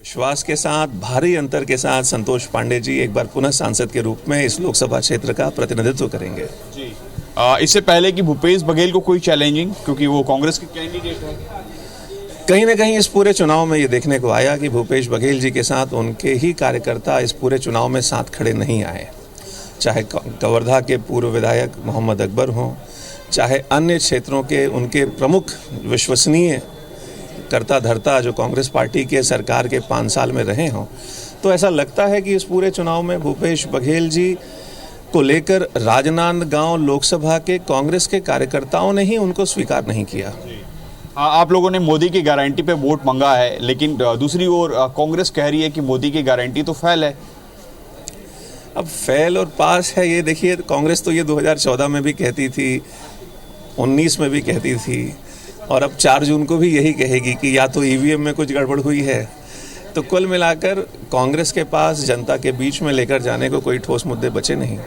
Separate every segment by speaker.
Speaker 1: विश्वास के साथ, भारी अंतर के साथ संतोष पांडे जी एक बार पुनः सांसद के रूप में इस लोकसभा क्षेत्र का प्रतिनिधित्व करेंगे।
Speaker 2: जी इससे पहले कि भूपेश बघेल को कोई चैलेंजिंग, क्योंकि वो कांग्रेस के कैंडिडेट है।
Speaker 1: कहीं ना कहीं इस पूरे चुनाव में ये देखने को आया कि भूपेश बघेल जी के साथ उनके ही कार्यकर्ता इस पूरे चुनाव में साथ खड़े नहीं आए। चाहे कवर्धा के पूर्व विधायक मोहम्मद अकबर हों, चाहे अन्य क्षेत्रों के उनके प्रमुख विश्वसनीय करता धरता जो कांग्रेस पार्टी के सरकार के 5 साल में रहे हों, तो ऐसा लगता है कि इस पूरे चुनाव में भूपेश बघेल जी को लेकर राजनांदगांव लोकसभा के कांग्रेस के कार्यकर्ताओं ने ही उनको स्वीकार नहीं किया।
Speaker 2: आप लोगों ने मोदी की गारंटी पे वोट मांगा है, लेकिन दूसरी ओर कांग्रेस कह रही है कि मोदी की गारंटी तो फेल है।
Speaker 1: अब फेल और पास है, ये देखिए, कांग्रेस तो ये 2014 में भी कहती थी, 19 में भी कहती थी, और अब 4 जून को भी यही कहेगी कि या तो ईवीएम में कुछ गड़बड़ हुई है। तो कुल मिलाकर कांग्रेस के पास जनता के बीच में लेकर जाने को कोई ठोस मुद्दे बचे नहीं,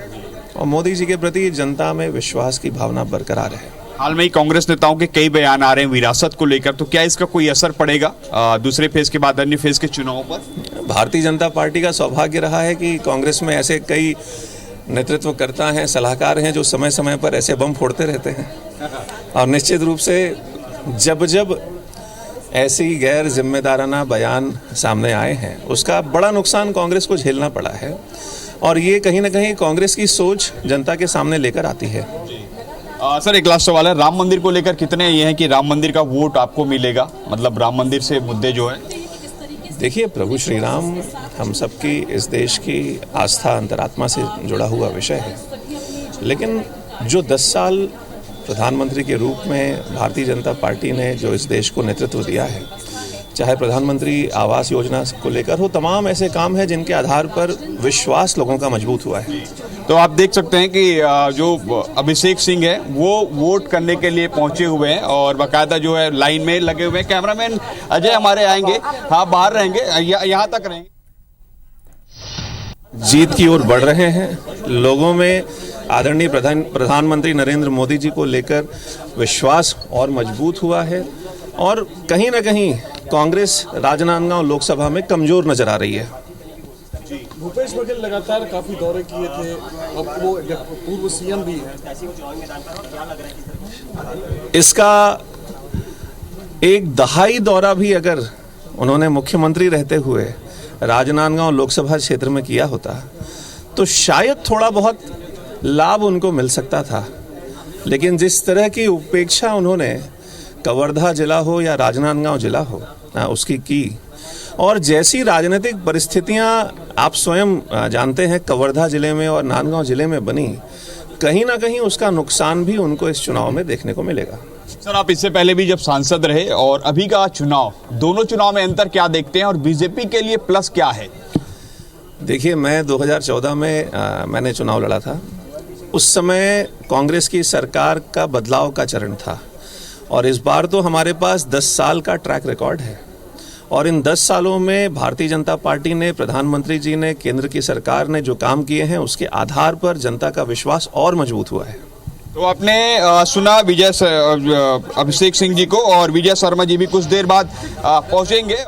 Speaker 1: और मोदी जी के प्रति जनता में विश्वास की भावना बरकरार है।
Speaker 2: हाल में ही कांग्रेस नेताओं के कई बयान आ रहे हैं विरासत को लेकर, तो क्या इसका कोई असर पड़ेगा दूसरे फेज के बाद अन्य फेज के चुनावों पर?
Speaker 1: भारतीय जनता पार्टी का सौभाग्य रहा है कि कांग्रेस में ऐसे कई नेतृत्वकर्ता हैं, सलाहकार हैं, जो समय समय पर ऐसे बम फोड़ते रहते हैं, और निश्चित रूप से जब जब ऐसी गैर जिम्मेदाराना बयान सामने आए हैं, उसका बड़ा नुकसान कांग्रेस को झेलना पड़ा है, और ये कहीं ना कहीं कांग्रेस की सोच जनता के सामने लेकर आती है।
Speaker 2: सर, एक लास्ट सवाल है, राम मंदिर को लेकर कितने ये हैं कि राम मंदिर का वोट आपको मिलेगा, मतलब राम मंदिर से मुद्दे जो है?
Speaker 1: देखिए, प्रभु श्री राम हम सबकी, इस देश की आस्था अंतरात्मा से जुड़ा हुआ विषय है, लेकिन जो 10 साल प्रधानमंत्री के रूप में भारतीय जनता पार्टी ने जो इस देश को नेतृत्व दिया है, चाहे प्रधानमंत्री आवास योजना को लेकर हो, तमाम ऐसे काम हैं जिनके आधार पर विश्वास लोगों का मजबूत हुआ है।
Speaker 2: तो आप देख सकते हैं कि जो अभिषेक सिंह है वो वोट करने के लिए पहुंचे हुए हैं, और बाकायदा जो है लाइन में लगे हुए हैं। कैमरामैन अजय हमारे आएंगे, हाँ बाहर रहेंगे, यहाँ तक रहेंगे।
Speaker 1: जीत की ओर बढ़ रहे हैं। लोगों में आदरणीय प्रधानमंत्री नरेंद्र मोदी जी को लेकर विश्वास और मजबूत हुआ है, और कहीं ना कहीं कांग्रेस राजनांदगांव लोकसभा में कमजोर नजर आ रही है।
Speaker 3: भूपेश बघेल लगातार काफी दौरे किए थे, अब वो पूर्व सीएम भी है।
Speaker 1: इसका एक दहाई दौरा भी अगर उन्होंने मुख्यमंत्री रहते हुए राजनांदगांव लोकसभा क्षेत्र में किया होता तो शायद थोड़ा बहुत लाभ उनको मिल सकता था, लेकिन जिस तरह की उपेक्षा उन्होंने कवर्धा जिला हो या राजनांदगांव जिला हो उसकी की, और जैसी राजनीतिक परिस्थितियां आप स्वयं जानते हैं कवर्धा जिले में और नांदगांव जिले में बनी, कहीं ना कहीं उसका नुकसान भी उनको इस चुनाव में देखने को मिलेगा।
Speaker 2: सर, आप इससे पहले भी जब सांसद रहे और अभी का चुनाव, दोनों चुनाव में अंतर क्या देखते हैं, और बीजेपी के लिए प्लस क्या है?
Speaker 1: देखिए, मैं 2014 में मैंने चुनाव लड़ा था। उस समय कांग्रेस की सरकार का बदलाव का चरण था, और इस बार तो हमारे पास 10 साल का ट्रैक रिकॉर्ड है, और इन 10 सालों में भारतीय जनता पार्टी ने, प्रधानमंत्री जी ने, केंद्र की सरकार ने जो काम किए हैं उसके आधार पर जनता का विश्वास और मजबूत हुआ है।
Speaker 2: तो आपने सुना अभिषेक सिंह जी को, और विजय शर्मा जी भी कुछ देर बाद पहुंचेंगे।